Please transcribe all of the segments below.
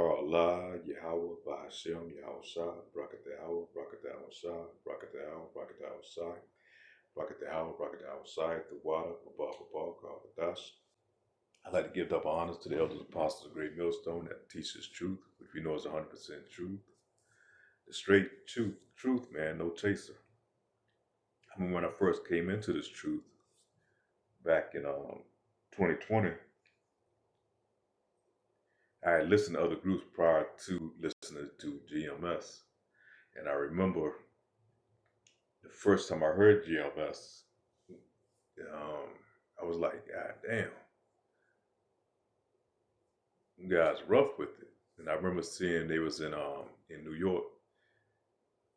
Shakar Allah, Yahweh, Bahashem, Yahushua, Brakatahu, Brakatahu Shah, Brakatahu, Brakatahu Shai, Brakatahu, Brakatahu Shai, the water, Babah, Kavadash. I'd like to give double honors to the elders apostles of Great Millstone that teaches truth, which we know is 100% truth. The straight truth, man, no chaser. I mean, when I first came into this truth back in 2020, I had listened to other groups prior to listening to GMS. And I remember the first time I heard GMS, I was like, God damn, you guys rough with it. And I remember seeing they was in New York,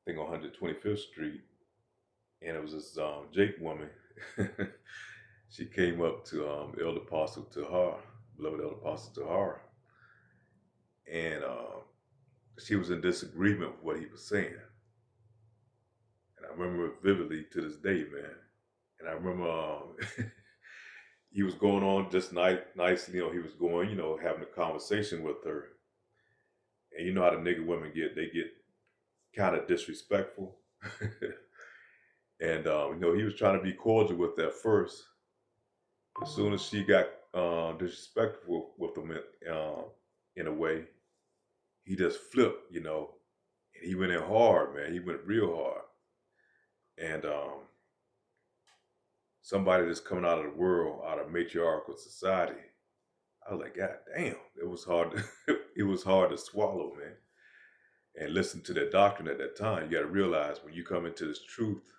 I think on 125th Street, and it was this Jake woman. She came up to Elder Apostle Tahar, beloved Elder Apostle Tahar, and she was in disagreement with what he was saying. And I remember it vividly to this day, man. And I remember he was going on just nicely, he was going, having a conversation with her. And you know how the nigga women get, they get kind of disrespectful. And, he was trying to be cordial with that first. As soon as she got disrespectful with him in a way, he just flipped, and he went in hard, man. He went real hard. And somebody that's coming out of the world, out of matriarchal society, I was like, God damn, it was hard. It was hard to swallow, man. And listen to that doctrine at that time. You got to realize when you come into this truth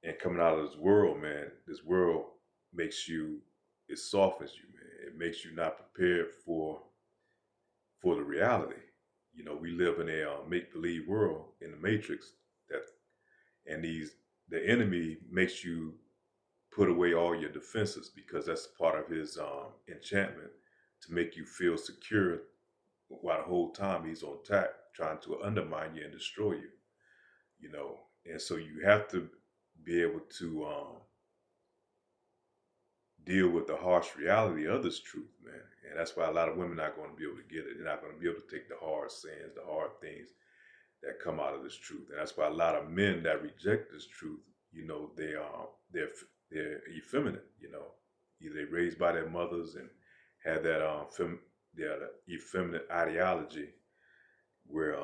and coming out of this world, man, this world makes you, it softens you, man. It makes you not prepared for the reality. We live in a make-believe world in the matrix and the enemy makes you put away all your defenses because that's part of his enchantment to make you feel secure while the whole time he's on attack trying to undermine you and destroy you, and so you have to be able to deal with the harsh reality of this truth, man. And that's why a lot of women are not going to be able to get it. They're not going to be able to take the hard sins, the hard things that come out of this truth. And that's why a lot of men that reject this truth, they're effeminate, Either they raised by their mothers and had that effeminate ideology where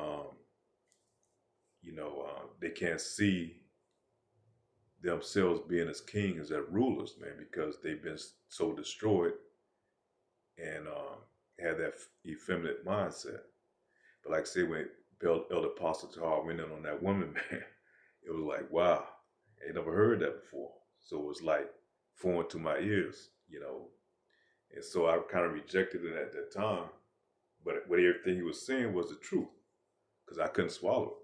they can't see themselves being as kings as rulers, man, because they've been so destroyed and had that effeminate mindset. But like I say, when Elder Apostle Tahar went in on that woman, man, it was like, wow, I ain't never heard that before. So it was like foreign to my ears, And so I kind of rejected it at that time. But what everything he was saying was the truth because I couldn't swallow it.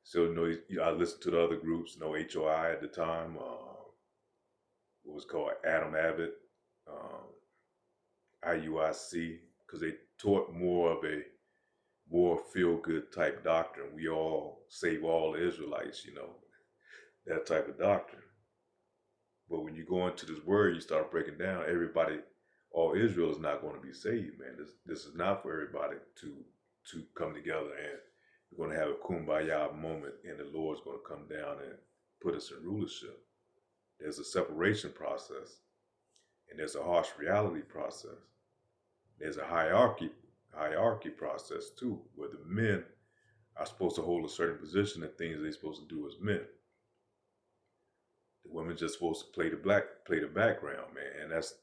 So, I listened to the other groups, HOI at the time, what was called Adam Abbott, IUIC, because they taught more of a more feel-good type doctrine. We all save all the Israelites, that type of doctrine. But when you go into this word, you start breaking down everybody, all Israel is not going to be saved, man. This is not for everybody to come together and we're going to have a kumbaya moment and the Lord's going to come down and put us in rulership. There's a separation process and there's a harsh reality process. There's a hierarchy process too, where the men are supposed to hold a certain position and things they're supposed to do as men. The women just supposed to play the background, man, and that's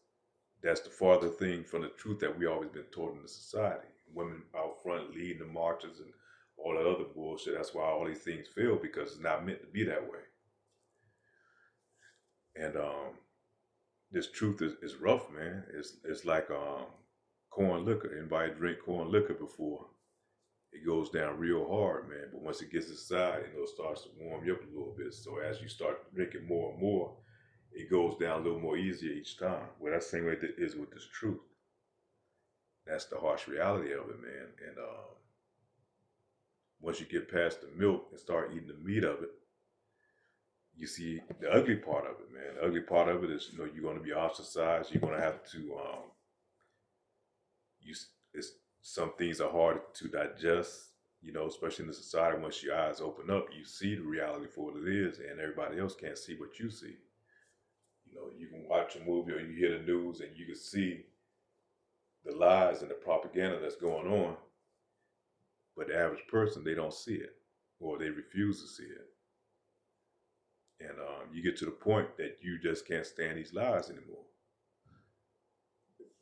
the farther thing from the truth that we always been taught in the society. Women out front leading the marches and all that other bullshit. That's why all these things fail because it's not meant to be that way. And this truth is rough, man. It's like corn liquor. Anybody drink corn liquor before? It goes down real hard, man. But once it gets inside, it starts to warm you up a little bit. So as you start drinking more and more, it goes down a little more easier each time. Well, that's the same way it is with this truth. That's the harsh reality of it, man. And once you get past the milk and start eating the meat of it, you see the ugly part of it, man. The ugly part of it is, you're going to be ostracized. You're going to have to, it's some things are hard to digest, especially in the society. Once your eyes open up, you see the reality for what it is, and everybody else can't see what you see. You can watch a movie or you hear the news and you can see the lies and the propaganda that's going on, but the average person, they don't see it or they refuse to see it. And you get to the point that you just can't stand these lies anymore.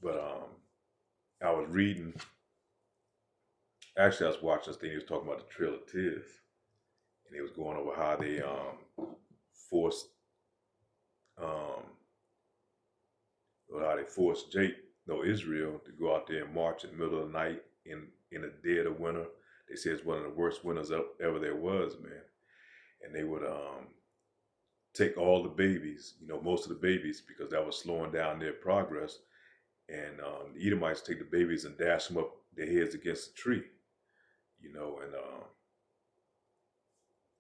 But I was reading, actually, I was watching this thing. He was talking about the Trail of Tears, and he was going over how they forced, um, or how they forced Israel to go out there and march in the middle of the night in the dead of winter. They say it's one of the worst winters ever there was, man. And they would take all the babies, most of the babies, because that was slowing down their progress. And the Edomites take the babies and dash them up their heads against a tree, and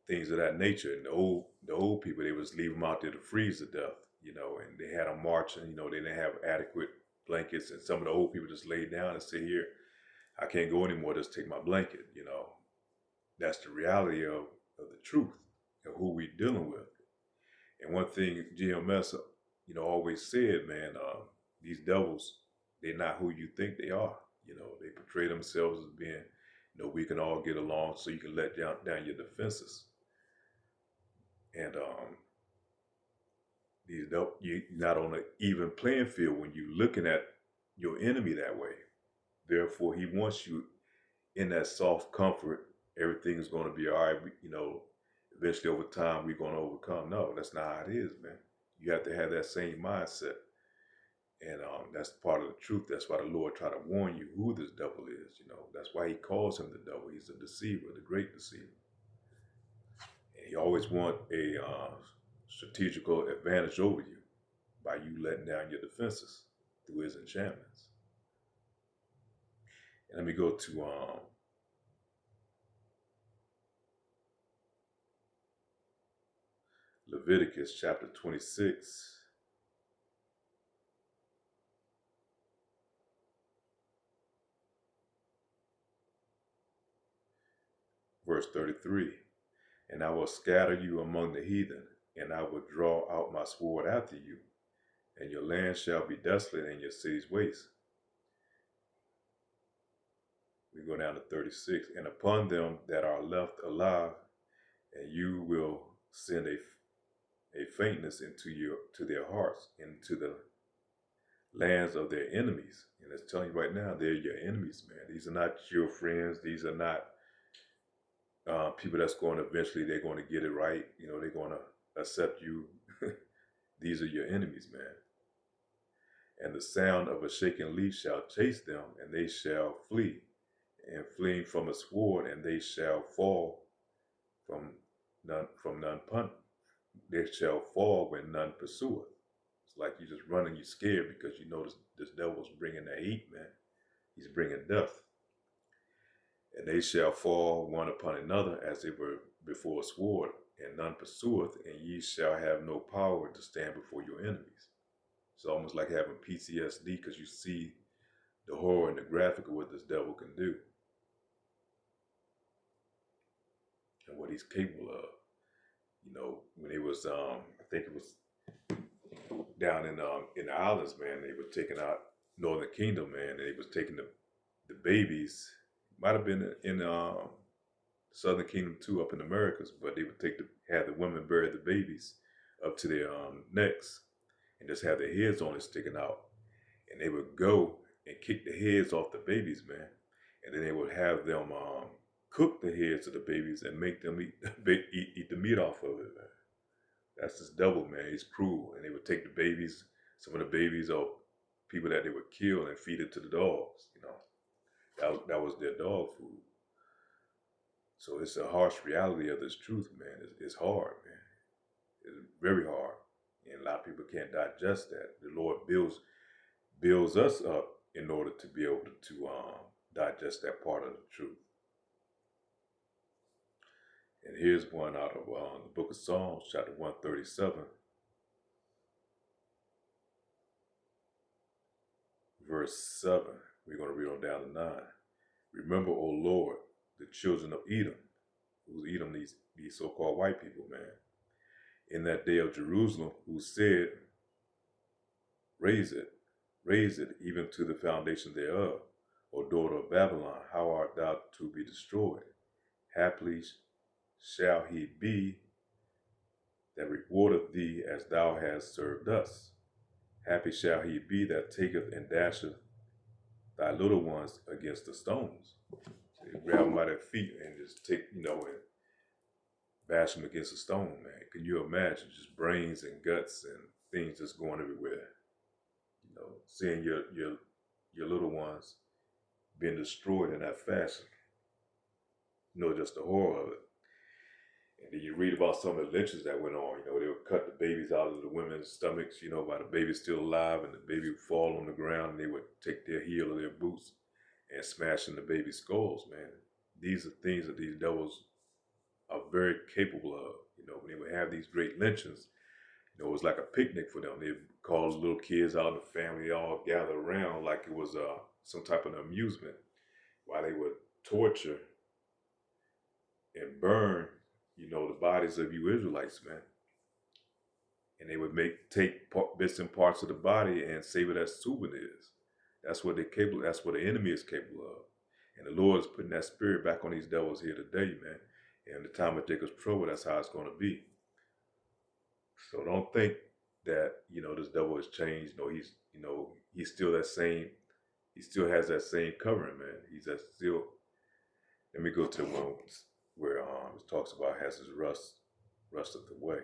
things of that nature. And the old people, they was leave them out there to freeze to death, and they had them marching, they didn't have adequate blankets. And some of the old people just laid down and said, here, I can't go anymore, just take my blanket, That's the reality of the truth of who we dealing with. And one thing GMS, always said, man, these devils, they're not who you think they are. They portray themselves as being, we can all get along so you can let down your defenses. And you're not on an even playing field when you're looking at your enemy that way. Therefore, he wants you in that soft comfort. Everything's going to be all right. Eventually over time, we're going to overcome. No, that's not how it is, man. You have to have that same mindset. And that's part of the truth. That's why the Lord tried to warn you who this devil is. That's why he calls him the devil. He's a deceiver, the great deceiver. And he always wants a strategical advantage over you by you letting down your defenses through his enchantments. And let me go to Leviticus chapter 26. Verse 33. And I will scatter you among the heathen, and I will draw out my sword after you, and your land shall be desolate and your cities waste. We go down to 36. And upon them that are left alive, and you will send a faintness to their hearts, into the lands of their enemies. And it's telling you right now, they're your enemies, man. These are not your friends. These are not people that's going to eventually, they're going to get it right. They're going to accept you. These are your enemies, man. And the sound of a shaking leaf shall chase them, and they shall flee. And fleeing from a sword, and they shall fall from none they shall fall when none pursueth. It's like you just running, you scared because you know this devil's bringing the heat, man. He's bringing death. And they shall fall one upon another as they were before a sword, and none pursueth, and ye shall have no power to stand before your enemies. It's almost like having PTSD because you see the horror and the graphic of what this devil can do and what he's capable of. When it was, I think it was down in the islands, man, they were taking out Northern Kingdom, man, and they was taking the babies. Might have been in Southern Kingdom too, up in the Americas, but they would have the women bury the babies up to their necks and just have their heads only sticking out. And they would go and kick the heads off the babies, man. And then they would have them cook the heads of the babies and make them eat the meat off of it, man. That's this devil, man. He's cruel. And they would take the babies, some of the babies, or people that they would kill and feed it to the dogs, That was their dog food. So it's a harsh reality of this truth, man. It's hard, man. It's very hard. And a lot of people can't digest that. The Lord builds us up in order to be able to digest that part of the truth. And here's one out of the book of Psalms, chapter 137, verse 7. We're going to read on down to 9. Remember, O Lord, the children of Edom, who's Edom, these so-called white people, man, in that day of Jerusalem, who said, raise it, raise it, even to the foundation thereof. O daughter of Babylon, how art thou to be destroyed? Haply shall he be that rewardeth thee as thou hast served us. Happy shall he be that taketh and dasheth thy little ones against the stones. So you grab them by their feet and just take, and bash them against a stone, man. Can you imagine just brains and guts and things just going everywhere? Seeing your little ones being destroyed in that fashion. Just the horror of it. And then you read about some of the lynchings that went on. They would cut the babies out of the women's stomachs, while the baby's still alive, and the baby would fall on the ground, and they would take their heel of their boots and smash in the baby's skulls, man. These are things that these devils are very capable of. When they would have these great lynchings, it was like a picnic for them. They'd call the little kids out in the family, all gather around like it was some type of amusement, while they would torture and burn, the bodies of you Israelites, man. And they would take bits and parts of the body and save it as souvenirs. That's what they're capable. That's what the enemy is capable of. And the Lord is putting that spirit back on these devils here today, man. And the time of Jacob's trouble, that's how it's going to be. So don't think that, this devil has changed. He's still that same. He still has that same covering, man. He's that still. Let me go to the one where it talks about has his rusteth away.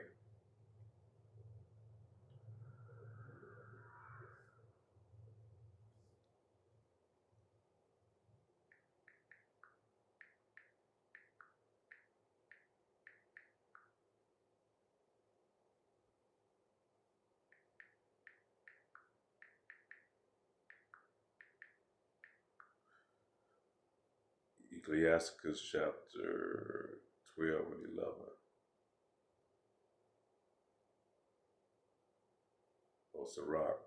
Ecclesiastes chapter 12 and 11. Or Sirach.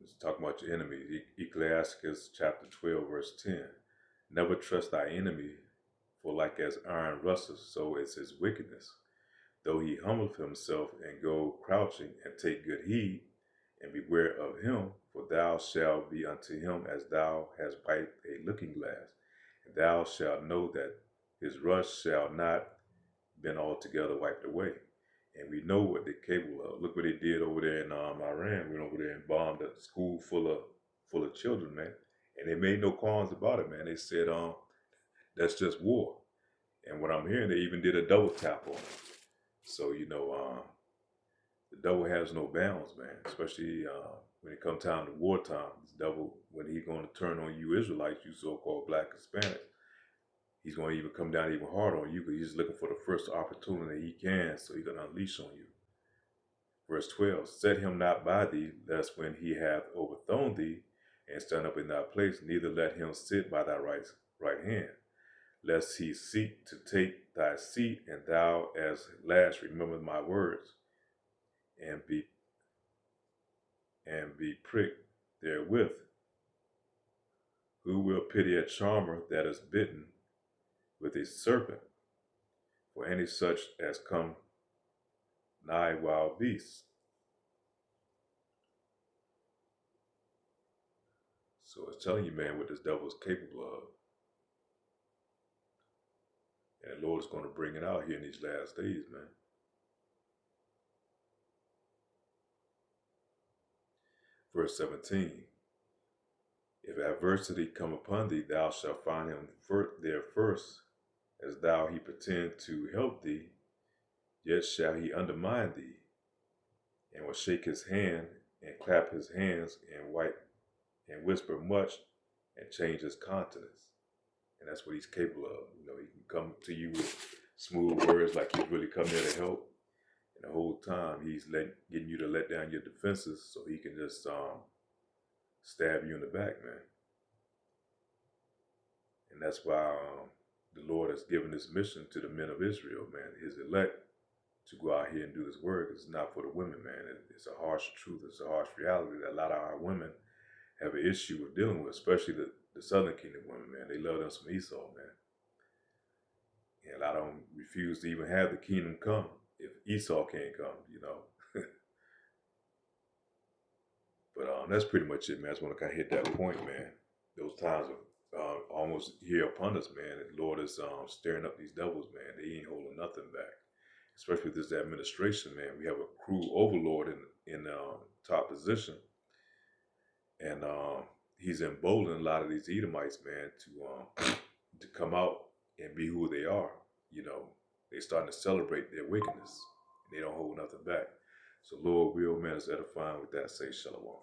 It's talking about your enemies. Ecclesiastes chapter 12, verse 10. Never trust thy enemy, for like as iron rusteth, so is his wickedness. Though he humbleth himself and go crouching, and take good heed, and beware of him, for thou shalt be unto him as thou hast wiped a looking glass, and thou shalt know that his rust shall not been altogether wiped away. And we know what they're capable of. Look what they did over there in Iran. Went over there and bombed a school full of children, man. And they made no qualms about it, man. They said, that's just war. And what I'm hearing, they even did a double tap on it. So, the devil has no bounds, man. Especially when it comes time to wartime. The devil, when he's going to turn on you Israelites, you so-called black Hispanics, he's going to even come down even harder on you because he's looking for the first opportunity he can, so he's going to unleash on you. Verse 12, set him not by thee, lest when he hath overthrown thee and stand up in thy place, neither let him sit by thy right hand, lest he seek to take thy seat, and thou as last remember my words, and be pricked therewith. Who will pity a charmer that is bitten with a serpent, for any such as come nigh wild beasts? So it's telling you, man, what this devil is capable of. And the Lord is going to bring it out here in these last days, man. Verse 17, if adversity come upon thee, thou shalt find him there first, as thou he pretend to help thee, yet shall he undermine thee, and will shake his hand, and clap his hands, and whisper much, and change his countenance. And that's what he's capable of. He can come to you with smooth words like he's really come there to help, And the whole time he's getting you to let down your defenses so he can just stab you in the back, man. And that's why the Lord has given this mission to the men of Israel, man, his elect, to go out here and do this work. It's not for the women, man. It's a harsh truth. It's a harsh reality that a lot of our women have an issue with dealing with, especially the Southern Kingdom women, man. They love them some Esau, man. And I don't refuse to even have the kingdom come if Esau can't come, you know. But that's pretty much it, man. I just want to kind of hit that point, man. Those times are almost here upon us, man. And the Lord is stirring up these devils, man. They ain't holding nothing back. Especially with this administration, man. We have a cruel overlord in top position, and he's emboldening a lot of these Edomites, man, to come out and be who they are. You know, they starting to celebrate their wickedness, and they don't hold nothing back. So, Lord will, man, is edifying with that. Say shalom.